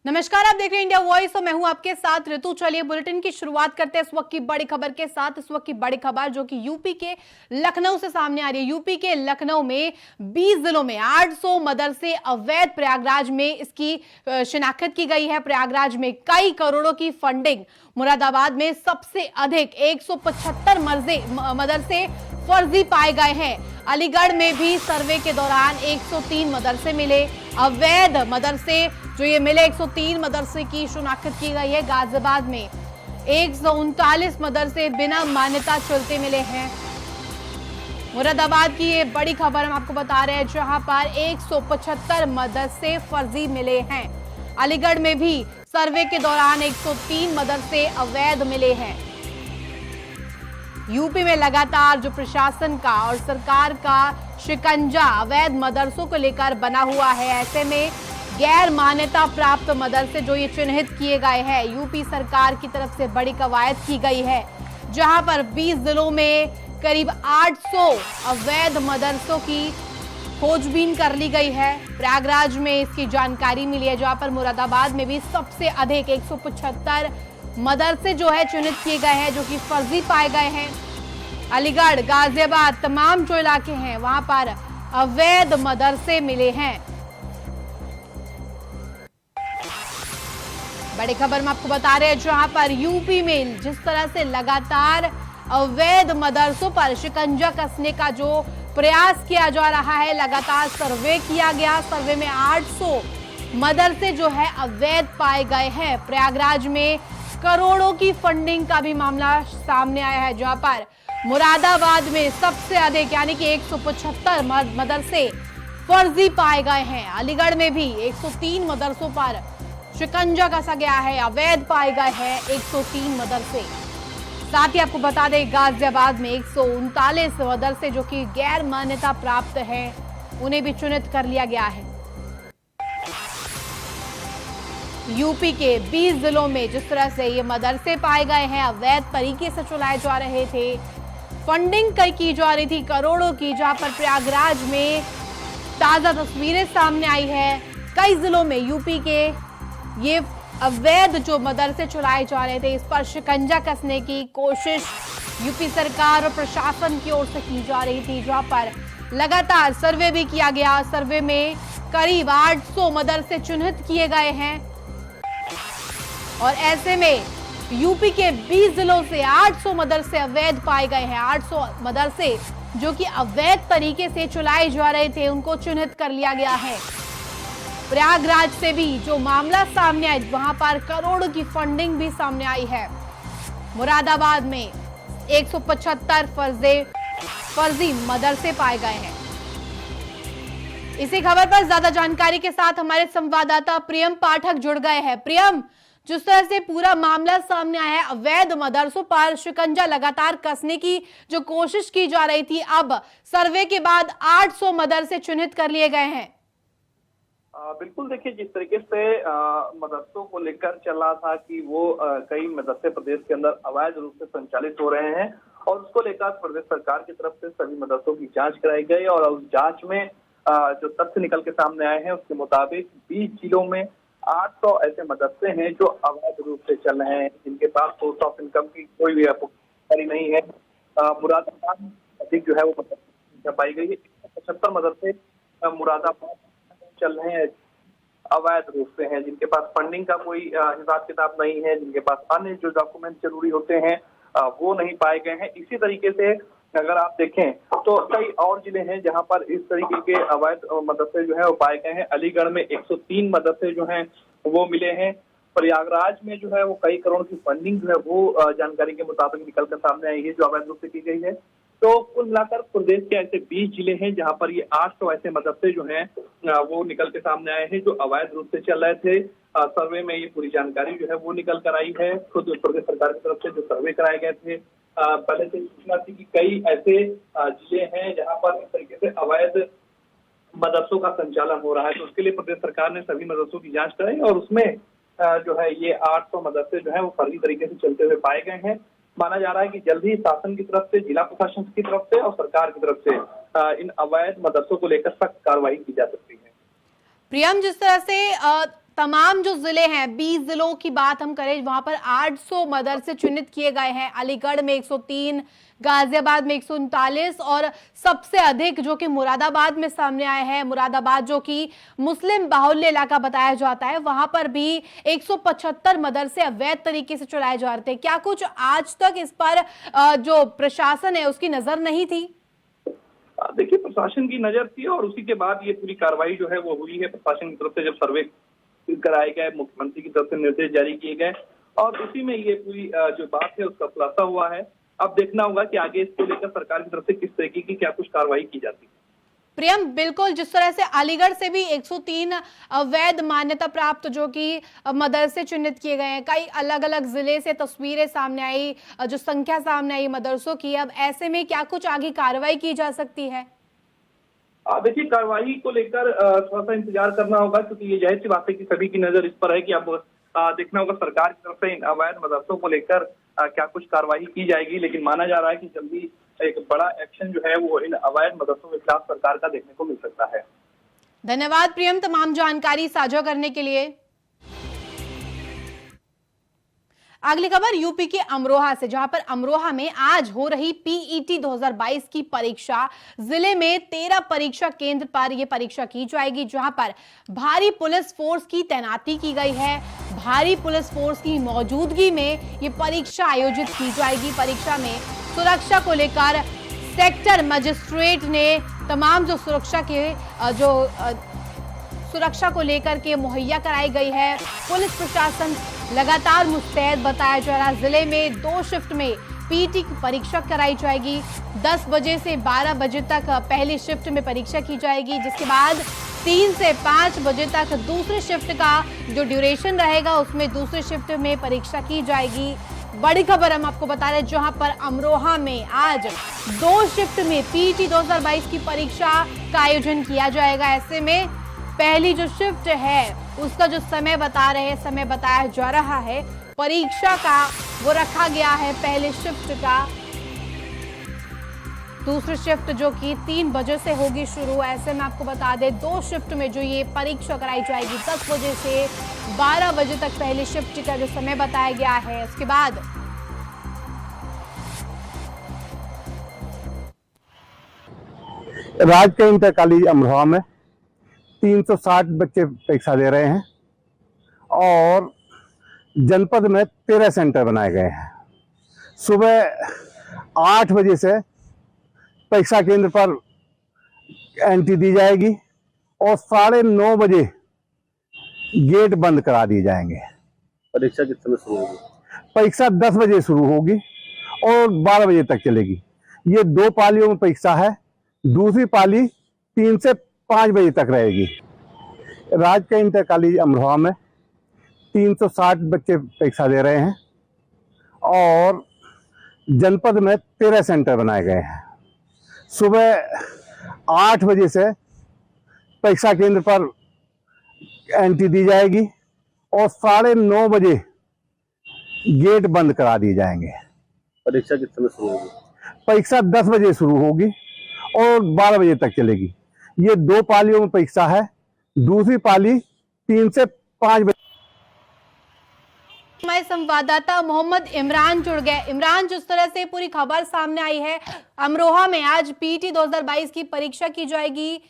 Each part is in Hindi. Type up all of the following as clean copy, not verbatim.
नमस्कार, आप देख रहे हैं इंडिया वॉइस और मैं हूं आपके साथ ऋतु। चलिए बुलेटिन की शुरुआत करते हैं इस वक्त की बड़ी खबर के साथ। इस वक्त की बड़ी खबर जो कि यूपी के लखनऊ से सामने आ रही है। यूपी के लखनऊ में 20 जिलों में 800 मदरसे अवैध, प्रयागराज में इसकी शिनाख्त की गई है। प्रयागराज में कई करोड़ों की फंडिंग, मुरादाबाद में सबसे अधिक 175 मदरसे फर्जी पाए गए हैं। अलीगढ़ में भी सर्वे के दौरान 103 मदरसे मिले अवैध मदरसे। जो ये मिले 103 मदरसे की शिनाख्त की गई है। गाजियाबाद में 139 मदरसे बिना मान्यता चलते मिले हैं। मुरादाबाद की ये बड़ी खबर हम आपको बता रहे हैं, जहां पर 175 मदरसे फर्जी मिले हैं। अलीगढ़ में भी सर्वे के दौरान 103 मदरसे अवैध मिले हैं। यूपी में लगातार जो प्रशासन का और सरकार का शिकंजा अवैध मदरसों को लेकर बना हुआ है, ऐसे में गैर मान्यता प्राप्त मदरसे जो ये चिन्हित किए गए हैं, यूपी सरकार की तरफ से बड़ी कवायद की गई है, जहां पर 20 जिलों में करीब 800 अवैध मदरसों की खोजबीन कर ली गई है। प्रयागराज में इसकी जानकारी मिली है, जहां पर मुरादाबाद में भी सबसे अधिक 175 मदरसे जो है चिन्हित किए गए हैं, जो कि फर्जी पाए गए हैं। अलीगढ़, गाजियाबाद, तमाम जो इलाके हैं वहां पर अवैध मदरसे मिले हैं। बड़ी खबर हम आपको बता रहे हैं, जहां पर यूपी में जिस तरह से लगातार अवैध मदरसों पर शिकंजा कसने का जो प्रयास किया जा रहा है, लगातार सर्वे किया गया। सर्वे में 800 मदरसे जो है अवैध पाए गए हैं। प्रयागराज में करोड़ों की फंडिंग का भी मामला सामने आया है, जहां पर मुरादाबाद में सबसे अधिक यानी कि 175 मदरसे फर्जी पाए गए हैं। अलीगढ़ में भी 103 मदरसों पर शिकंजा कसा गया है, अवैध पाए गए हैं 103 मदरसे। साथ ही आपको बता दें, गाजियाबाद में 139 मदरसे जो कि गैर मान्यता प्राप्त हैं, उन्हें भी चिन्हित कर लिया गया है। यूपी के 20 जिलों में जिस तरह से ये मदरसे पाए गए हैं, अवैध तरीके से चलाए जा रहे थे, फंडिंग कई की जा रही थी करोड़ों की, जहां पर प्रयागराज में ताजा तस्वीरें सामने आई है। कई जिलों में यूपी के ये अवैध जो मदरसे चलाए जा रहे थे, इस पर शिकंजा कसने की कोशिश यूपी सरकार और प्रशासन की ओर से की जा रही थी, जहां पर लगातार सर्वे भी किया गया। सर्वे में करीब 800 मदरसे चिन्हित किए गए हैं और ऐसे में यूपी के 20 जिलों से 800 मदरसे अवैध पाए गए हैं। 800 मदरसे जो कि अवैध तरीके से चलाए जा रहे थे, उनको चिन्हित कर लिया गया है। प्रयागराज से भी जो मामला सामने आया, वहां पर करोड़ों की फंडिंग भी सामने आई है। मुरादाबाद में 175 फर्जी मदरसे पाए गए हैं। इसी खबर पर ज्यादा जानकारी के साथ हमारे संवाददाता प्रियम पाठक जुड़ गए हैं। प्रियम, जिस तरह से पूरा मामला सामने आया है, अवैध मदरसों पर शिकंजा लगातार कसने की जो कोशिश की जा रही थी, अब सर्वे के बाद 800 मदरसे चिन्हित कर लिए गए हैं। बिल्कुल, देखिए जिस तरीके से मदरसों को लेकर चल रहा था कि वो कई मदरसे प्रदेश के अंदर अवैध रूप से संचालित हो रहे हैं, और उसको लेकर प्रदेश सरकार की तरफ से सभी मदरसों की जांच कराई गई, और उस जांच में जो तथ्य निकल के सामने आए हैं, उसके मुताबिक 20 जिलों में 800 ऐसे मदरसे हैं जो अवैध रूप से चल रहे हैं, जिनके पास सोर्स ऑफ इनकम की कोई भी जानकारी नहीं है। मुरादाबाद में अधिक जो है वो मदरसे पाई गई है। 175 मदरसे मुरादाबाद चल रहे हैं, अवैध रूप से हैं, जिनके पास फंडिंग का कोई हिसाब किताब नहीं है, जिनके पास अन्य जो डॉक्यूमेंट जरूरी होते हैं वो नहीं पाए गए हैं। इसी तरीके से अगर आप देखें तो कई और जिले हैं जहां पर इस तरीके के अवैध मदरसे जो है वो पाए गए हैं। अलीगढ़ में 103 मदरसे जो हैं वो मिले हैं। प्रयागराज में जो है वो कई करोड़ की फंडिंग जो है वो जानकारी के मुताबिक निकल कर सामने आई है, जो अवैध रूप से की गई है। तो कुल मिलाकर प्रदेश के ऐसे 20 जिले हैं जहां पर ये 800 ऐसे मदरसे जो हैं वो निकल के सामने आए हैं, जो अवैध रूप से चल रहे थे। सर्वे में ये पूरी जानकारी जो है वो निकल कर आई है। खुद प्रदेश सरकार की तरफ से जो सर्वे कराए गए थे, पहले से सूचना थी कि कई ऐसे जिले हैं जहां पर इस तरीके से अवैध मदरसों का संचालन हो रहा है। तो उसके लिए प्रदेश सरकार ने सभी मदरसों की जांच कराई, और उसमें जो है ये 800 मदरसे जो है वो फर्जी तरीके से चलते हुए पाए गए हैं। माना जा रहा है कि जल्द ही शासन की तरफ से, जिला प्रशासन की तरफ से और सरकार की तरफ से इन अवैध मदरसों को लेकर सख्त कार्रवाई की जा सकती है। प्रियम, जिस तरह से तमाम जो जिले हैं, 20 जिलों की बात हम करें, वहां पर 800 मदरसे चिन्हित किए गए हैं। अलीगढ़ में 103, गाजियाबाद में 139 और सबसे अधिक जो कि मुरादाबाद में सामने आए हैं। मुरादाबाद जो कि मुस्लिम बाहुल्य इलाका बताया जाता है, वहां पर भी 175 मदरसे अवैध तरीके से चलाए जा रहे थे। क्या कुछ आज तक इस पर जो प्रशासन है उसकी नजर नहीं थी? देखिए, प्रशासन की नजर थी और उसी के बाद ये पूरी कार्रवाई जो है वो हुई है। प्रशासन की तरफ से जब सर्वे कराए गए, मुख्यमंत्री की तरफ से निर्देश जारी किए गए और उसी में ये पूरी जो बात है उसका खुलासा हुआ है। अब देखना होगा कि आगे इसको लेकर सरकार की तरफ से किस तरीके की क्या कुछ कार्रवाई की जाती है। प्रियम, बिल्कुल जिस तरह से अलीगढ़ से भी 103 अवैध मान्यता प्राप्त जो कि मदरसे चिन्हित किए गए हैं, कई अलग अलग जिले से तस्वीरें सामने आई, जो संख्या सामने आई मदरसों की, अब ऐसे में क्या कुछ आगे कार्रवाई की जा सकती है? देखिए, कार्रवाई को लेकर थोड़ा सा इंतजार करना होगा, क्योंकि ये जाहिर सी बात है कि सभी की नजर इस पर है कि अब देखना होगा सरकार की तरफ से इन अवैध मदरसों को लेकर क्या कुछ कार्रवाई की जाएगी। लेकिन माना जा रहा है कि जल्दी एक बड़ा एक्शन जो है वो इन अवैध मदरसों के खिलाफ सरकार का देखने को मिल सकता है। धन्यवाद प्रियम, तमाम जानकारी साझा करने के लिए। अगली खबर यूपी के अमरोहा से, जहां पर अमरोहा में आज हो रही पीईटी 2022 की परीक्षा, जिले में 13 परीक्षा केंद्र पर यह परीक्षा की जाएगी, जहां पर भारी पुलिस फोर्स की तैनाती की गई है। भारी पुलिस फोर्स की मौजूदगी में यह परीक्षा आयोजित की जाएगी। परीक्षा में सुरक्षा को लेकर सेक्टर मजिस्ट्रेट ने तमाम जो सुरक्षा के सुरक्षा को लेकर के मुहैया कराई गई है। पुलिस प्रशासन लगातार मुस्तैद बताया जा रहा है। जिले में 2 शिफ्ट में पीटी की परीक्षा कराई जाएगी। 10 बजे से 12 बजे तक पहली शिफ्ट में परीक्षा की जाएगी, जिसके बाद 3 से 5 बजे तक दूसरी शिफ्ट का जो ड्यूरेशन रहेगा उसमें दूसरी शिफ्ट में परीक्षा की जाएगी। बड़ी खबर हम आपको बता रहे हैं, जहां पर अमरोहा में आज 2 शिफ्ट में पीटी 2022 की परीक्षा का आयोजन किया जाएगा। ऐसे में पहली जो शिफ्ट है उसका जो समय बताया जा रहा है परीक्षा का, वो रखा गया है पहले शिफ्ट का। दूसरी शिफ्ट जो कि 3 बजे से होगी शुरू। ऐसे में आपको बता दें 2 शिफ्ट में जो ये परीक्षा कराई जाएगी, 10 बजे से 12 बजे तक पहली शिफ्ट का जो समय बताया गया है। उसके बाद राजकीय इंटर कॉलेज अमरोहा में 360 बच्चे परीक्षा दे रहे हैं और जनपद में 13 सेंटर बनाए गए हैं। सुबह 8 बजे से परीक्षा केंद्र पर एंट्री दी जाएगी और 9:30 बजे गेट बंद करा दिए जाएंगे। परीक्षा किस समय शुरू होगी? परीक्षा 10 बजे शुरू होगी और 12 बजे तक चलेगी। ये 2 पालियों में परीक्षा है। दूसरी पाली 3 से 5 बजे तक रहेगी। राजकीय इंटर कॉलेज अमरोहा में 360 बच्चे परीक्षा दे रहे हैं और जनपद में 13 सेंटर बनाए गए हैं। सुबह 8 बजे से परीक्षा केंद्र पर एंट्री दी जाएगी और 9:30 बजे गेट बंद करा दिए जाएंगे। परीक्षा किस समय शुरू होगी? परीक्षा 10 बजे शुरू होगी और 12 बजे तक चलेगी। ये 2 पालियों में परीक्षा है। दूसरी पाली 3 से 5 बजे। हमारे संवाददाता मोहम्मद इमरान जुड़ गए। इमरान, जिस तरह से पूरी खबर सामने आई है, अमरोहा में आज पीटी 2022 की परीक्षा की जाएगी,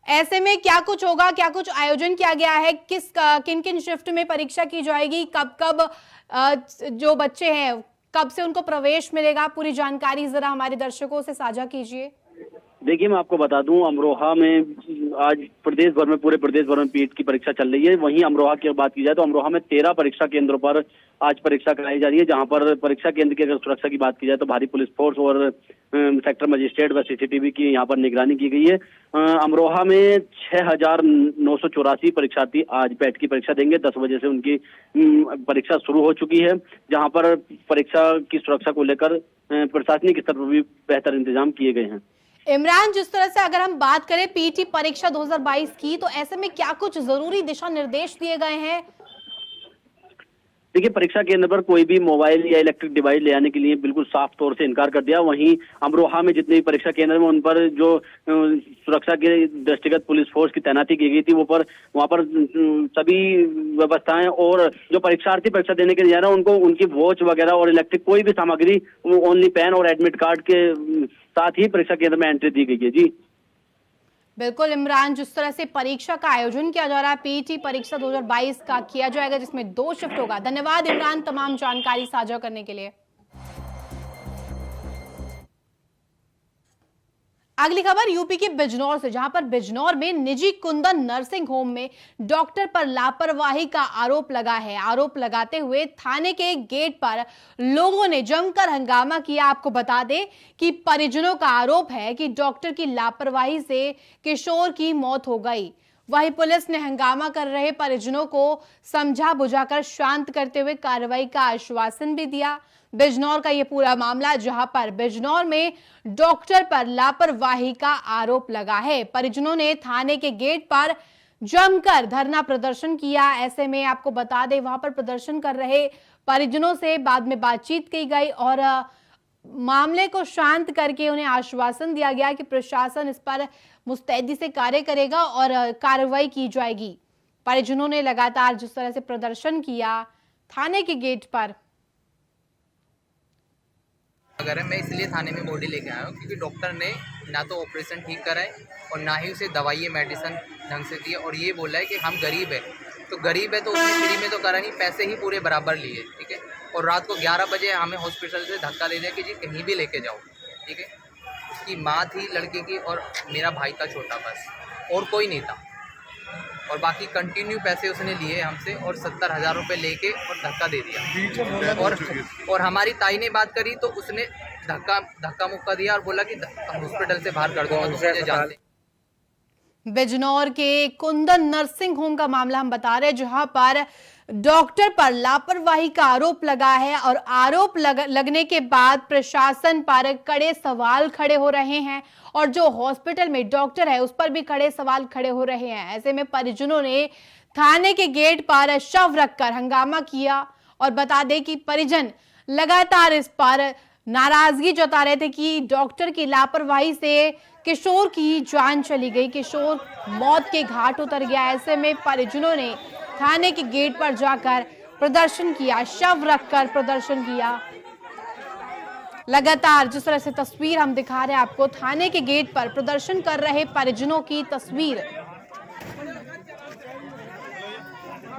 ऐसे में क्या कुछ होगा, क्या कुछ आयोजन किया गया है, किन किन शिफ्ट में परीक्षा की जाएगी, कब जो बच्चे हैं कब से उनको प्रवेश मिलेगा, पूरी जानकारी जरा हमारे दर्शकों से साझा कीजिए। देखिए, मैं आपको बता दूं, अमरोहा में आज पूरे प्रदेश भर में पीट की परीक्षा चल रही है। वहीं अमरोहा की बात की जाए तो अमरोहा में 13 परीक्षा केंद्रों पर आज परीक्षा कराई जा रही है, जहां पर परीक्षा केंद्र की अगर सुरक्षा की बात की जाए तो भारी पुलिस फोर्स और सेक्टर मजिस्ट्रेट व सीसीटीवी की यहां पर निगरानी की गई है। अमरोहा में 6,984 परीक्षार्थी आज पैट की परीक्षा देंगे। 10 बजे से उनकी परीक्षा शुरू हो चुकी है, जहां पर परीक्षा की सुरक्षा को लेकर प्रशासनिक स्तर पर भी बेहतर इंतजाम किए गए हैं। इमरान, जिस तरह से अगर हम बात करें पीटी परीक्षा 2022 की, तो ऐसे में क्या कुछ जरूरी दिशा निर्देश दिए गए हैं? देखिए, परीक्षा केंद्र पर कोई भी मोबाइल या इलेक्ट्रिक डिवाइस ले आने के लिए बिल्कुल साफ तौर से इनकार कर दिया। वहीं अमरोहा में जितने भी परीक्षा केंद्र में उन पर जो सुरक्षा के दृष्टिगत पुलिस फोर्स की तैनाती की गई थी, वहां पर सभी व्यवस्थाएं और जो परीक्षार्थी परीक्षा देने के लिए जा रहे हैं उनको उनकी वॉच वगैरह और इलेक्ट्रिक कोई भी सामग्री ओनली पेन और एडमिट कार्ड के साथ ही परीक्षा केंद्र में एंट्री दी गई है। जी बिल्कुल इमरान, जिस तरह से परीक्षा का आयोजन किया जा रहा है, पीटी परीक्षा 2022 का किया जाएगा जिसमें 2 शिफ्ट होगा। धन्यवाद इमरान तमाम जानकारी साझा करने के लिए। अगली खबर यूपी के बिजनौर से, जहां पर बिजनौर में निजी कुंदन नर्सिंग होम में डॉक्टर पर लापरवाही का आरोप लगा है। आरोप लगाते हुए थाने के गेट पर लोगों ने जमकर हंगामा किया। आपको बता दें कि परिजनों का आरोप है कि डॉक्टर की लापरवाही से किशोर की मौत हो गई। वहीं पुलिस ने हंगामा कर रहे परिजनों को समझा बुझाकर शांत करते हुए कार्रवाई का आश्वासन भी दिया। बिजनौर का यह पूरा मामला, जहां पर बिजनौर में डॉक्टर पर लापरवाही का आरोप लगा है। परिजनों ने थाने के गेट पर जमकर धरना प्रदर्शन किया। ऐसे में आपको बता दें, वहां पर प्रदर्शन कर रहे परिजनों से बाद में बातचीत की गई और मामले को शांत करके उन्हें आश्वासन दिया गया कि प्रशासन इस पर मुस्तैदी से कार्य करेगा और कार्रवाई की जाएगी। परिजनों ने लगातार जिस तरह से प्रदर्शन किया थाने के गेट पर, अगर मैं इसलिए थाने में बॉडी लेके आया हूँ क्योंकि डॉक्टर ने ना तो ऑपरेशन ठीक करा है और ना ही उसे दवाई मेडिसिन ढंग से दी और ये बोला है कि हम गरीब है तो उसने फ्री में तो करा नहीं, पैसे ही पूरे बराबर लिए, ठीक है। और रात को 11 बजे हमें हॉस्पिटल से धक्का दे दिया कि जी कहीं भी लेके जाओ, ठीक है। उसकी माँ थी लड़के की और मेरा भाई था छोटा, बस और कोई नहीं था। और बाकी कंटिन्यू पैसे उसने लिए हमसे और 70,000 रुपये लेके और धक्का दे दिया। और हमारी ताई ने बात करी तो उसने धक्का मुक्का दिया और बोला कि हॉस्पिटल से बाहर कर दो, तो मुझे जानते। बिजनौर के कुंदन नर्सिंग होम का मामला हम बता रहे हैं, जहां पर डॉक्टर पर लापरवाही का आरोप लगा है और आरोप लगने के बाद प्रशासन पर कड़े सवाल खड़े हो रहे हैं और जो हॉस्पिटल में डॉक्टर है उस पर भी कड़े सवाल खड़े हो रहे हैं। ऐसे में परिजनों ने थाने के गेट पर शव रखकर हंगामा किया और बता दें कि परिजन लगातार इस पर नाराजगी जता रहे थे कि डॉक्टर की लापरवाही से किशोर की जान चली गई, किशोर मौत के घाट उतर गया। ऐसे में परिजनों ने थाने के गेट पर जाकर प्रदर्शन किया, शव रखकर प्रदर्शन किया। लगातार जिस तरह से तस्वीर हम दिखा रहे हैं आपको, थाने के गेट पर प्रदर्शन कर रहे परिजनों की तस्वीर।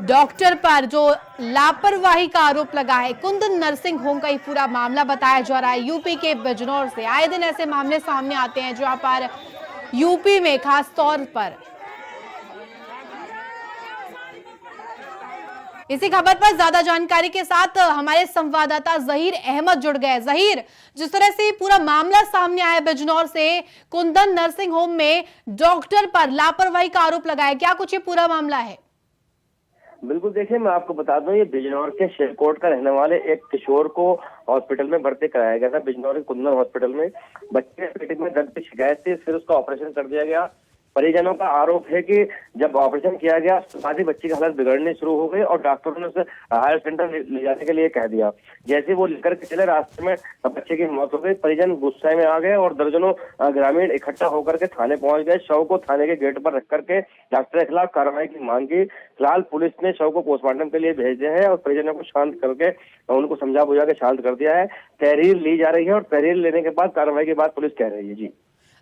डॉक्टर पर जो लापरवाही का आरोप लगा है, कुंदन नर्सिंग होम का ये पूरा मामला बताया जा रहा है यूपी के बिजनौर से। आए दिन ऐसे मामले सामने आते हैं जहां पर यूपी में खास तौर पर। इसी खबर पर ज्यादा जानकारी के साथ हमारे संवाददाता जहीर अहमद जुड़ गए। जहीर, जिस तरह से पूरा मामला सामने आया बिजनौर से, कुंदन नर्सिंग होम में डॉक्टर पर लापरवाही का आरोप लगाया, क्या कुछ ये पूरा मामला है? बिल्कुल, देखिए मैं आपको बता दूं, ये बिजनौर के शेरकोट का रहने वाले एक किशोर को हॉस्पिटल में भर्ती कराया गया था। बिजनौर के कुंदन हॉस्पिटल में बच्चे के पेट में दर्द की शिकायत थी, फिर उसका ऑपरेशन कर दिया गया। परिजनों का आरोप है कि जब ऑपरेशन किया गया बाद ही बच्ची की हालत बिगड़नी शुरू हो गई और डॉक्टरों ने उसे हायर सेंटर ले जाने के लिए कह दिया। जैसे वो लेकर के चले, रास्ते में बच्चे की मौत हो गई। परिजन गुस्से में आ गए और दर्जनों ग्रामीण इकट्ठा होकर के थाने पहुंच गए। शव को थाने के गेट पर रख करके डॉक्टर के खिलाफ कार्रवाई की मांग की। फिलहाल पुलिस ने शव को पोस्टमार्टम के लिए भेज दिया है और परिजनों को शांत करके उनको समझा बुझा के शांत कर दिया है। तहरीर ली जा रही है और तहरीर लेने के बाद कार्रवाई के बाद पुलिस कह रही है। जी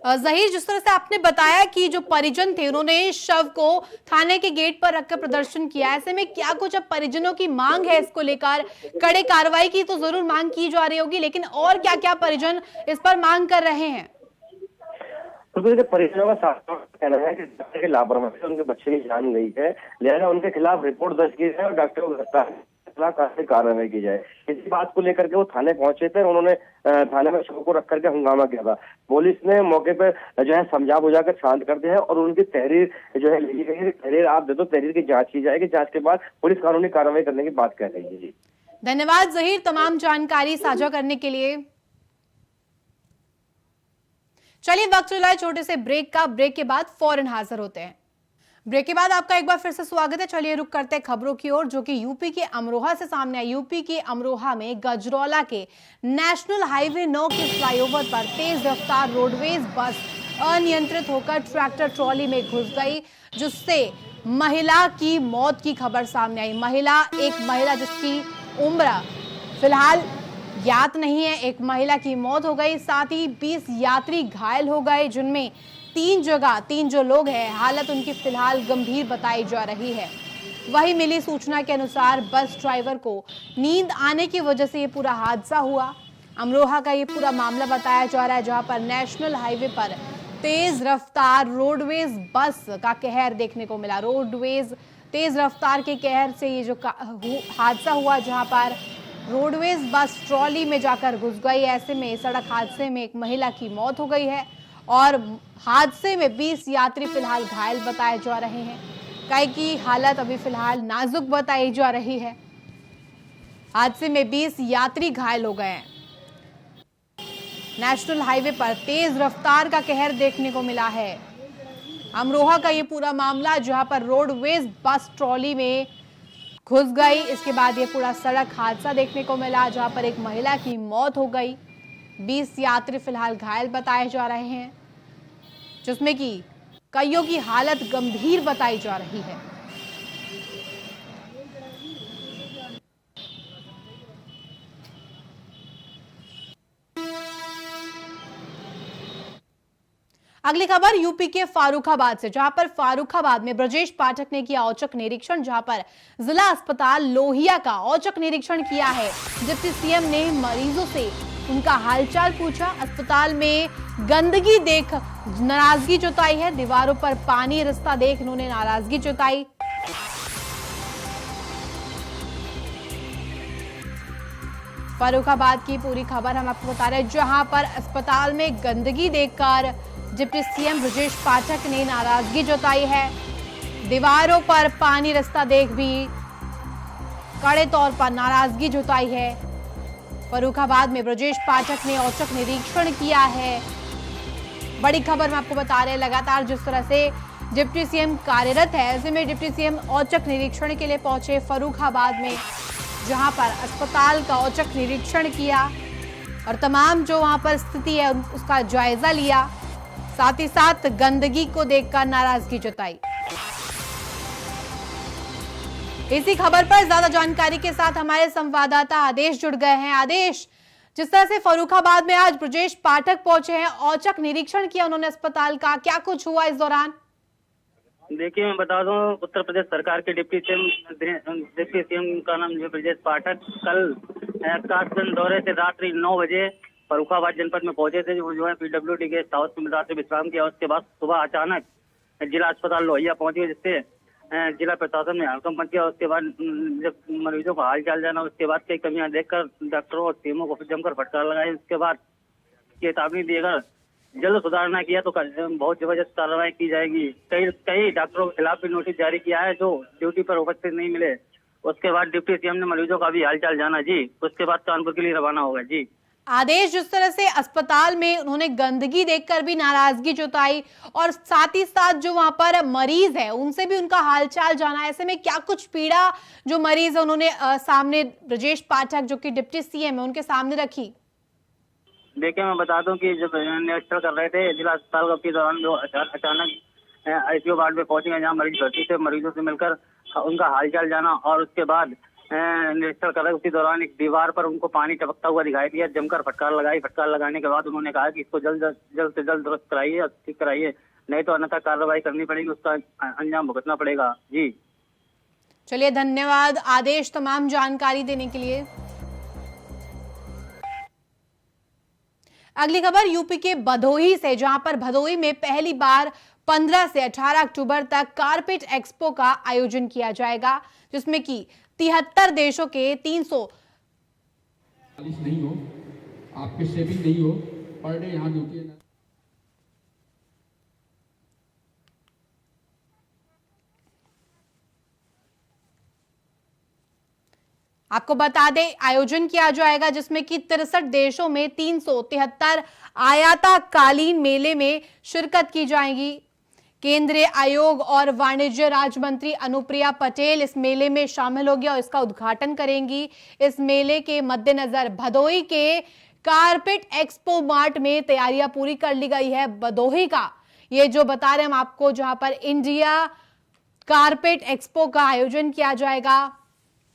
जहीर, जिस तरह से आपने बताया कि जो परिजन थे उन्होंने शव को थाने के गेट पर रखकर प्रदर्शन किया, ऐसे में क्या कुछ अब परिजनों की मांग है इसको लेकर? कड़े कार्रवाई की तो जरूर मांग की जा रही होगी, लेकिन और क्या क्या परिजन इस पर मांग कर रहे हैं? तो परिजनों का साफ कहना है कि डॉक्टर की लापरवाही से उनके बच्चे की जान गई है, लिहाजा उनके खिलाफ रिपोर्ट दर्ज की जाए और डॉक्टर को गिरफ्तार कार्रवाई की जाए। इसी बात को लेकर के वो थाने पहुंचे थे और उन्होंने थाने में शव को रख करके हंगामा किया था। पुलिस ने मौके पर जो है समझा बुझा कर शांत कर दिया है और उनकी तहरीर जो है लिखी गई है। तहरीर आप दे दो, तहरीर की जांच की जाएगी, जांच के बाद पुलिस कानूनी कार्रवाई करने की बात कह रही है। जी धन्यवाद जहीर तमाम जानकारी साझा करने के लिए। चलिए वक्त चला है छोटे से ब्रेक का, ब्रेक के बाद फौरन हाजिर होते हैं। ब्रेक के बाद आपका एक बार फिर से स्वागत है। चलिए रुक करते हैं खबरों की ओर, जो कि यूपी के अमरोहा से सामने आई। यूपी के अमरोहा में गजरौला के नेशनल हाईवे 9 के फ्लाईओवर पर तेज रफ्तार रोडवेज बस अनियंत्रित होकर ट्रैक्टर ट्रॉली में घुस गई, जिससे महिला की मौत की खबर सामने आई। एक महिला जिसकी उम्र फिलहाल ज्ञात नहीं है, एक महिला की मौत हो गई, साथ ही 20 यात्री घायल हो गए, जिनमें तीन जो लोग हैं हालत उनकी फिलहाल गंभीर बताई जा रही है। वही मिली सूचना के अनुसार बस ड्राइवर को नींद आने की वजह से ये पूरा हादसा हुआ। अमरोहा का ये पूरा मामला बताया जा रहा है, जहां पर नेशनल हाईवे पर तेज रफ्तार रोडवेज बस का कहर देखने को मिला। रोडवेज तेज रफ्तार के कहर से ये जो हादसा हुआ, जहां पर रोडवेज बस ट्रॉली में जाकर घुस गई। ऐसे में सड़क हादसे में एक महिला की मौत हो गई है और हादसे में 20 यात्री फिलहाल घायल बताए जा रहे हैं। कई की हालत अभी फिलहाल नाजुक बताई जा रही है। हादसे में 20 यात्री घायल हो गए हैं। नेशनल हाईवे पर तेज रफ्तार का कहर देखने को मिला है। अमरोहा का ये पूरा मामला, जहां पर रोडवेज बस ट्रॉली में घुस गई, इसके बाद ये पूरा सड़क हादसा देखने को मिला, जहां पर एक महिला की मौत हो गई। 20 यात्री फिलहाल घायल बताए जा रहे हैं, जिसमें कि कईयों की हालत गंभीर बताई जा रही है। अगली खबर यूपी के फारुखाबाद से, जहां पर फारुखाबाद में ब्रजेश पाठक ने किया औचक निरीक्षण, जहां पर जिला अस्पताल लोहिया का औचक निरीक्षण किया है। डिप्टी सीएम ने मरीजों से उनका हालचाल पूछा। अस्पताल में गंदगी देख नाराजगी जताई है। दीवारों पर पानी रिसता देख उन्होंने नाराजगी जताई। फर्रुखाबाद की पूरी खबर हम आपको बता रहे हैं, जहां पर अस्पताल में गंदगी देखकर डिप्टी सीएम ब्रजेश पाठक ने नाराजगी जताई है। दीवारों पर पानी रिसता देख भी कड़े तौर पर नाराजगी जताई है। फर्रुखाबाद में ब्रजेश पाठक ने औचक निरीक्षण किया है। बड़ी खबर हम आपको बता रहे हैं, लगातार जिस तरह से डिप्टी सीएम कार्यरत है, ऐसे में डिप्टी सीएम औचक निरीक्षण के लिए पहुंचे फर्रुखाबाद में, जहां पर अस्पताल का औचक निरीक्षण किया और तमाम जो वहां पर स्थिति है उसका जायजा लिया। साथ ही साथ गंदगी को देखकर नाराजगी जताई। इसी खबर पर ज्यादा जानकारी के साथ हमारे संवाददाता आदेश जुड़ गए हैं। आदेश, जिस तरह से फर्रुखाबाद में आज ब्रजेश पाठक पहुंचे हैं, औचक निरीक्षण किया उन्होंने अस्पताल का, क्या कुछ हुआ इस दौरान? देखिए, मैं बता दूं, उत्तर प्रदेश सरकार के डिप्टी सीएम का नाम जो ब्रजेश पाठक कल 7 दिन दौरे से रात्रि 9 बजे फर्रुखाबाद जनपद में पहुंचे थे। जो है पीडब्ल्यूडी गेस्ट हाउस में रात्रि विश्राम किया। उसके बाद सुबह अचानक जिला अस्पताल लोहिया पहुंचे, जिससे जिला प्रशासन में हड़कंप मच गया। उसके बाद जब मरीजों का हाल चाल जाना, उसके बाद कई कमियां देखकर डॉक्टरों और टीमों को जमकर फटकार लगाई। उसके बाद चेतावनी देकर जल्द सुधार न किया तो बहुत जबरदस्त कार्रवाई की जाएगी। कई डॉक्टरों के खिलाफ भी नोटिस जारी किया है जो ड्यूटी पर उपस्थित नहीं मिले। उसके बाद डिप्टी सीएम ने मरीजों का भी हालचाल जाना जी। उसके बाद कानपुर के लिए रवाना होगा जी। आदेश, जिस तरह से अस्पताल में उन्होंने गंदगी देखकर भी नाराजगी जताई और साथ ही साथ जो वहां पर मरीज है उनसे भी उनका हालचाल जाना, ऐसे में क्या कुछ पीड़ा जो मरीज है उन्होंने सामने ब्रजेश पाठक जो कि डिप्टी सीएम है उनके सामने रखी? देखिए, मैं बता दूं कि जब निरीक्षण कर रहे थे जिला अस्पताल के दौरान जो अचानक आईसीयू वार्ड में पहुंचे गए, जहाँ मरीज भर्ती थे, मरीजों से मिलकर उनका हालचाल जाना और उसके बाद निरीक्षण कर रहे, उसी दौरान एक दीवार पर उनको पानी टपकता हुआ दिखाई दिया। जमकर फटकार लगाई। फटकार लगाने के बाद उन्होंने कहा कि इसको जल्द से जल्द दुरुस्त कराइए और ठीक कराइए, नहीं तो अन्यथा कार्रवाई करनी पड़ेगी, उसका अंजाम भुगतना पड़ेगा जी। चलिए, धन्यवाद आदेश तमाम जानकारी देने के लिए। अगली खबर यूपी के भदोही से, जहां पर भदोही में पहली बार 15 से 18 अक्टूबर तक कारपेट एक्सपो का आयोजन किया जाएगा, जिसमें कि 73 देशों के 300 नहीं हो, आपके सेविंग नहीं हो, पर डे यहाँ ड्यूटी है। आपको बता दें, आयोजन किया जाएगा जिसमें कि 63 देशों में 373 आयाताकालीन मेले में शिरकत की जाएगी। केंद्रीय आयोग और वाणिज्य राज्य मंत्री अनुप्रिया पटेल इस मेले में शामिल होगी और इसका उद्घाटन करेंगी। इस मेले के मद्देनजर भदोही के कारपेट एक्सपो मार्ट में तैयारियां पूरी कर ली गई है। भदोही का ये जो बता रहे हैं हम आपको, जहां पर इंडिया कारपेट एक्सपो का आयोजन किया जाएगा।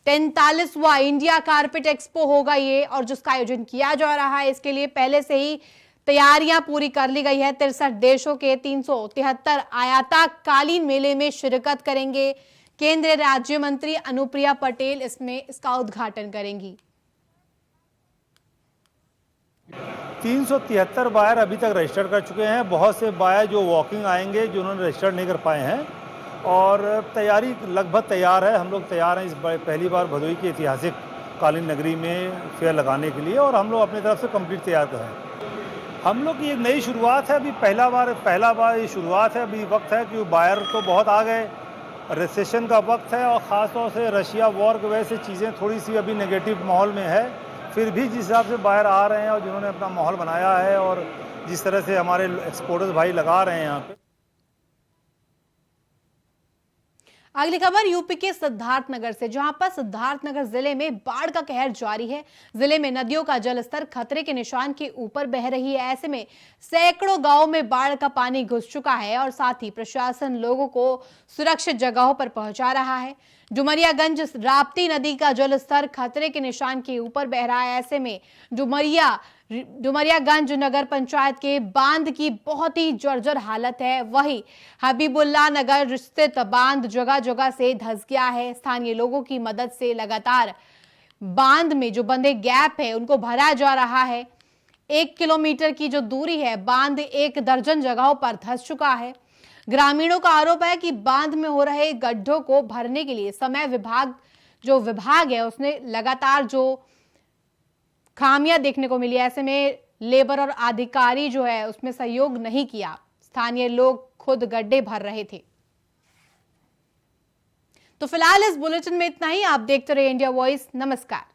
43वां इंडिया कारपेट एक्सपो होगा ये, और जिसका आयोजन किया जा रहा है इसके लिए पहले से ही तैयारियां पूरी कर ली गई है। 63 देशों के 373 आयातकालीन मेले में शिरकत करेंगे। केंद्रीय राज्य मंत्री अनुप्रिया पटेल इसमें इसका उद्घाटन करेंगी। 373 बायर अभी तक रजिस्टर कर चुके हैं। बहुत से बायर जो वॉकिंग आएंगे, जो उन्होंने रजिस्टर नहीं कर पाए हैं, और तैयारी लगभग तैयार है। हम लोग तैयार हैं इस पहली बार भदोही की ऐतिहासिक कालीन नगरी में फेयर लगाने के लिए, और हम लोग अपनी तरफ से कंप्लीट तैयार हैं। हम लोग की एक नई शुरुआत है। अभी पहला बार ये शुरुआत है। अभी वक्त है कि बायर तो बहुत आ गए, रिसेशन का वक्त है, और ख़ास तौर से रशिया वॉर की वजह से चीज़ें थोड़ी सी अभी नेगेटिव माहौल में है। फिर भी जिस हिसाब से बायर आ रहे हैं और जिन्होंने अपना माहौल बनाया है, और जिस तरह से हमारे एक्सपोर्टर्स भाई लगा रहे हैं यहाँ पे। अगली खबर यूपी के सिद्धार्थनगर से, जहां पर सिद्धार्थनगर जिले में बाढ़ का कहर जारी है। जिले में नदियों का जलस्तर खतरे के निशान के ऊपर बह रही है। ऐसे में सैकड़ों गांवों में बाढ़ का पानी घुस चुका है, और साथ ही प्रशासन लोगों को सुरक्षित जगहों पर पहुंचा रहा है। डुमरियागंज राप्ती नदी का जलस्तर खतरे के निशान के ऊपर बह रहा है। ऐसे में डुमरियागंज नगर पंचायत के बांध की बहुत ही जर्जर हालत है। वहीं हबीबुल्ला नगर स्थित बांध जगह जगह से धंस गया है। स्थानीय लोगों की मदद से लगातार बांध में जो बंधे गैप है उनको भरा जा रहा है। 1 किलोमीटर की जो दूरी है, बांध 1 दर्जन जगहों पर धंस चुका है। ग्रामीणों का आरोप है कि बांध में हो रहे गड्ढों को भरने के लिए समय विभाग है उसने लगातार जो खामियां देखने को मिली। ऐसे में लेबर और अधिकारी जो है उसमें सहयोग नहीं किया। स्थानीय लोग खुद गड्ढे भर रहे थे। तो फिलहाल इस बुलेटिन में इतना ही। आप देखते रहिए इंडिया वॉइस। नमस्कार।